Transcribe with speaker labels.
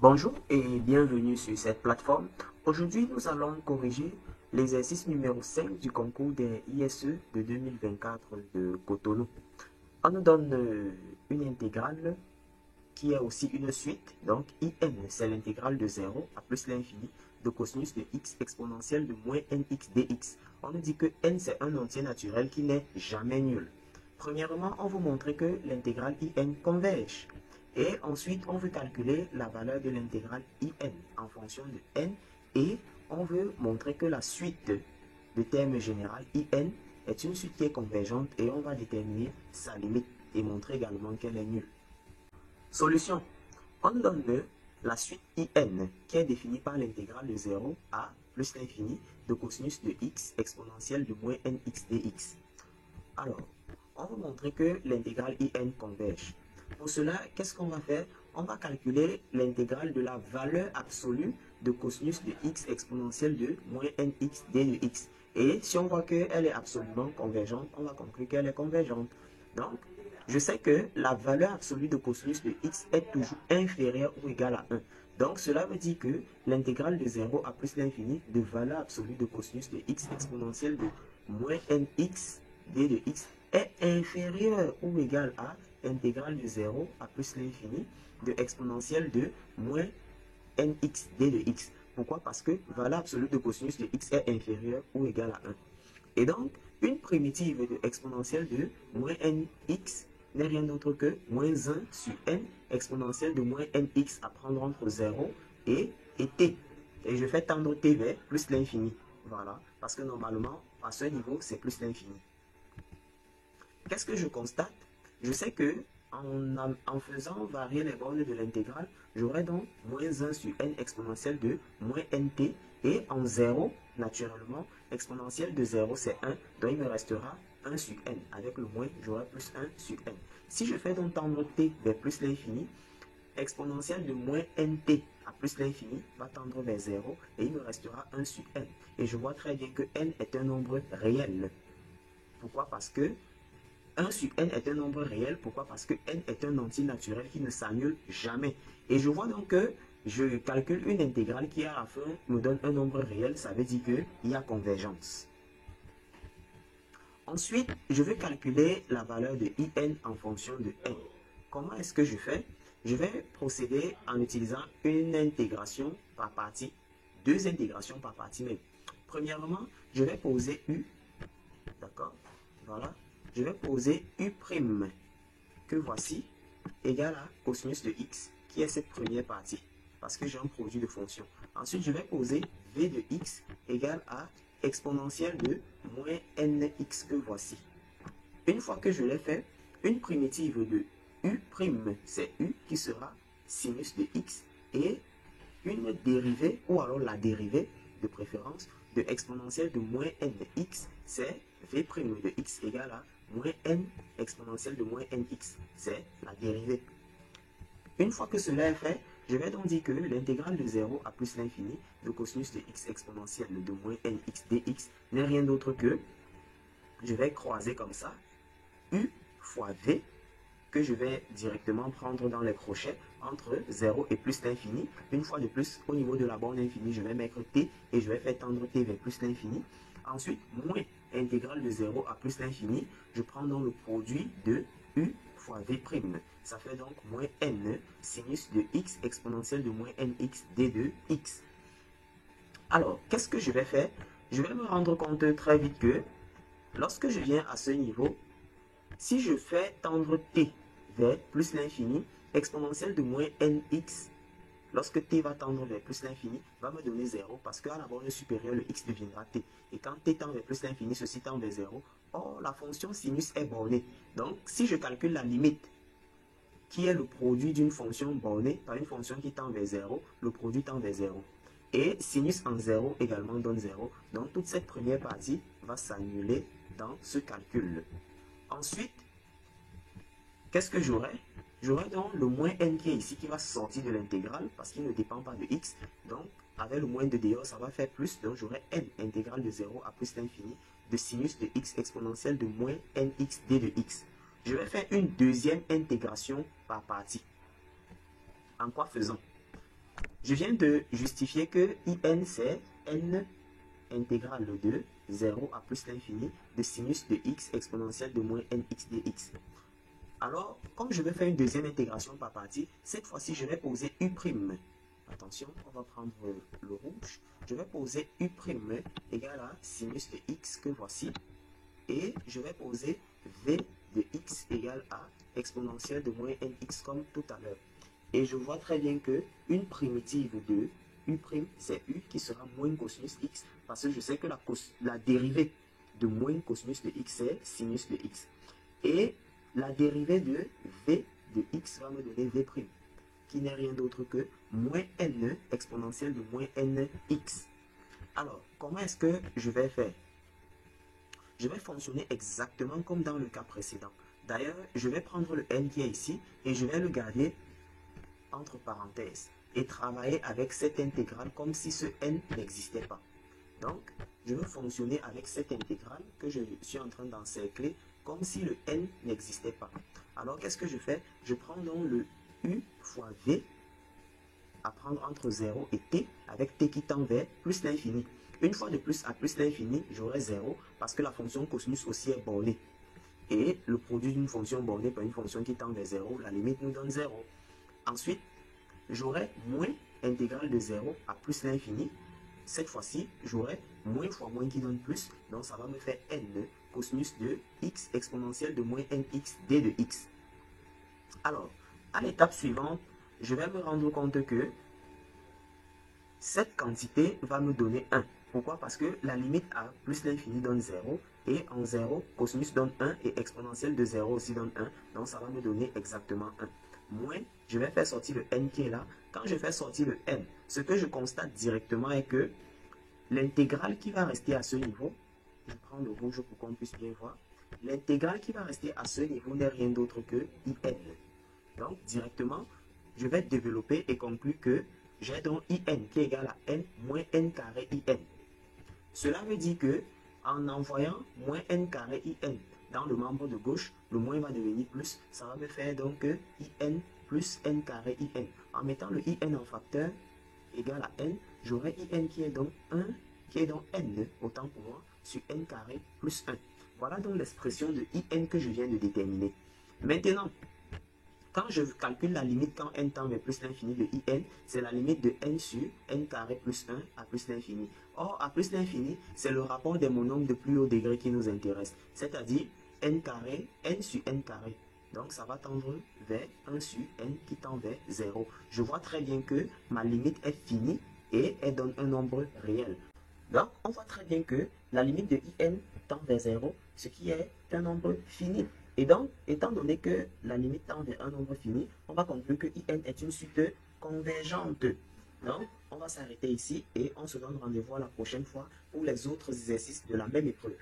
Speaker 1: Bonjour et bienvenue sur cette plateforme. Aujourd'hui, nous allons corriger l'exercice numéro 5 du concours des ISE de 2024 de Cotonou. On nous donne une intégrale qui est aussi une suite. Donc, IN, c'est l'intégrale de 0 à plus l'infini de cosinus de x exponentielle de moins nx dx. On nous dit que n, c'est un entier naturel qui n'est jamais nul. Premièrement, on veut montrer que l'intégrale IN converge. Et ensuite, on veut calculer la valeur de l'intégrale IN en fonction de n. Et on veut montrer que la suite de terme général IN est une suite qui est convergente et on va déterminer sa limite et montrer également qu'elle est nulle. Solution. On donne la suite IN qui est définie par l'intégrale de 0 à plus l'infini de cosinus de x exponentielle de moins nx dx. Alors, on va montrer que l'intégrale IN converge. Pour cela, qu'est-ce qu'on va faire? On va calculer l'intégrale de la valeur absolue de cosinus de x exponentielle de moins nx d de x. Et si on voit qu'elle est absolument convergente, on va conclure qu'elle est convergente. Donc, je sais que la valeur absolue de cosinus de x est toujours inférieure ou égale à 1. Donc, cela veut dire que l'intégrale de 0 à plus l'infini de valeur absolue de cosinus de x exponentielle de moins nx d de x est inférieure ou égale à intégrale de 0 à plus l'infini de exponentielle de moins nx d de x. Pourquoi? Parce que valeur absolue de cosinus de x est inférieure ou égale à 1. Et donc, une primitive de exponentielle de moins nx n'est rien d'autre que moins 1 sur n exponentielle de moins nx à prendre entre 0 et t. Et je fais tendre t vers plus l'infini. Voilà, parce que normalement, à ce niveau, c'est plus l'infini. Qu'est-ce que je constate? Je sais que en faisant varier les bornes de l'intégrale, j'aurai donc moins 1 sur n exponentielle de moins nt. Et en 0, naturellement, exponentielle de 0, c'est 1. Donc, il me restera 1 sur n. Avec le moins, j'aurai plus 1 sur n. Si je fais donc tendre t vers plus l'infini, exponentielle de moins nt à plus l'infini va tendre vers 0. Et il me restera 1 sur n. Et je vois très bien que n est un nombre réel. Pourquoi? Parce que 1 sur n est un nombre réel. Pourquoi? Parce que n est un entier naturel qui ne s'annule jamais. Et je vois donc que je calcule une intégrale qui à la fin me donne un nombre réel. Ça veut dire qu'il y a convergence. Ensuite, je vais calculer la valeur de IN en fonction de n. Comment est-ce que je fais? Je vais procéder en utilisant une intégration par partie. Deux intégrations par partie même. Premièrement, je vais poser U. D'accord? Voilà. Je vais poser U' que voici égale à cosinus de x qui est cette première partie parce que j'ai un produit de fonction. Ensuite, je vais poser V de x égale à exponentielle de moins nx que voici. Une fois que je l'ai fait, une primitive de U', c'est U qui sera sinus de x et une dérivée ou alors la dérivée de préférence de exponentielle de moins nx, c'est V' de x égale à moins n exponentielle de moins nx, c'est la dérivée. Une fois que cela est fait, je vais donc dire que l'intégrale de 0 à plus l'infini de cosinus de x exponentielle de moins nx dx n'est rien d'autre que, je vais croiser comme ça, u fois v, que je vais directement prendre dans les crochets entre 0 et plus l'infini. Une fois de plus, au niveau de la borne infinie, je vais mettre t et je vais faire tendre t vers plus l'infini. Ensuite, moins intégrale de 0 à plus l'infini, je prends donc le produit de u fois v'. Ça fait donc moins n sinus de x exponentielle de moins nx d de x. Alors, qu'est-ce que je vais faire? Je vais me rendre compte très vite que lorsque je viens à ce niveau, si je fais tendre t vers plus l'infini, exponentielle de moins nx, lorsque t va tendre vers plus l'infini, va me donner 0 parce qu'à la borne supérieure, le x deviendra t. Et quand t tend vers plus l'infini, ceci tend vers 0. Or, la fonction sinus est bornée. Donc, si je calcule la limite, qui est le produit d'une fonction bornée par une fonction qui tend vers 0, le produit tend vers 0. Et sinus en 0 également donne 0. Donc, toute cette première partie va s'annuler dans ce calcul. Ensuite, qu'est-ce que j'aurai? J'aurai donc le moins n qui est ici qui va sortir de l'intégrale parce qu'il ne dépend pas de x. Donc, avec le moins de dehors, ça va faire plus. Donc, j'aurai n intégrale de 0 à plus l'infini de sinus de x exponentielle de moins nx d de x. Je vais faire une deuxième intégration par partie. En quoi faisant? je viens de justifier que IN c'est N intégrale de 0 à plus l'infini de sinus de x exponentielle de moins nx dx. Alors, comme je vais faire une deuxième intégration par partie, cette fois-ci, je vais poser U'. Attention, on va prendre le rouge. Je vais poser U' égale à sinus de x que voici. Et je vais poser V de x égale à exponentielle de moins nx comme tout à l'heure. Et je vois très bien que une primitive de U', c'est U qui sera moins cosinus x, parce que je sais que la dérivée de moins cosinus de x, c'est sinus de x. Et la dérivée de V de x va me donner V', qui n'est rien d'autre que moins n exponentielle de moins nx. Alors, comment est-ce que je vais faire? Je vais fonctionner exactement comme dans le cas précédent. D'ailleurs, je vais prendre le n qui est ici et je vais le garder entre parenthèses et travailler avec cette intégrale comme si ce n n'existait pas. Donc, je vais fonctionner avec cette intégrale que je suis en train d'encercler comme si le n n'existait pas. Alors, qu'est-ce que je fais? Je prends donc le u fois v à prendre entre 0 et t avec t qui tend vers plus l'infini. Une fois de plus à plus l'infini, j'aurai 0 parce que la fonction cosinus aussi est bornée. Et le produit d'une fonction bornée par une fonction qui tend vers 0, la limite nous donne 0. Ensuite, j'aurai moins intégrale de 0 à plus l'infini. Cette fois-ci, j'aurai moins fois moins qui donne plus. Donc, ça va me faire n cosinus de x exponentielle de moins nx d de x. Alors, à l'étape suivante, je vais me rendre compte que cette quantité va me donner 1. Pourquoi? Parce que la limite à plus l'infini donne 0. Et en 0, cosinus donne 1 et exponentielle de 0 aussi donne 1. Donc, ça va me donner exactement 1. Moins, je vais faire sortir le n qui est là. Quand je fais sortir le n, ce que je constate directement est que l'intégrale qui va rester à ce niveau, je prends le rouge pour qu'on puisse bien voir, l'intégrale qui va rester à ce niveau n'est rien d'autre que IN. Donc, directement, je vais développer et conclure que j'ai donc IN qui est égal à n moins n carré IN. Cela veut dire que en envoyant moins n carré IN dans le membre de gauche, le moins va devenir plus. Ça va me faire donc IN plus n carré IN. En mettant le IN en facteur égal à n, j'aurai IN qui est donc 1, qui est donc n, autant pour moi, sur n carré plus 1. Voilà donc l'expression de IN que je viens de déterminer. Maintenant, quand je calcule la limite quand n tend vers plus l'infini de IN, c'est la limite de n sur n carré plus 1 à plus l'infini. Or, à plus l'infini, c'est le rapport des monombres de plus haut degré qui nous intéresse. C'est-à-dire n carré, n sur n carré. Donc, ça va tendre vers 1 sur n qui tend vers 0. Je vois très bien que ma limite est finie et elle donne un nombre réel. Donc, on voit très bien que la limite de IN tend vers 0, ce qui est un nombre fini. Et donc, étant donné que la limite tend vers un nombre fini, on va conclure que IN est une suite convergente. Donc, on va s'arrêter ici et on se donne rendez-vous la prochaine fois pour les autres exercices de la même épreuve.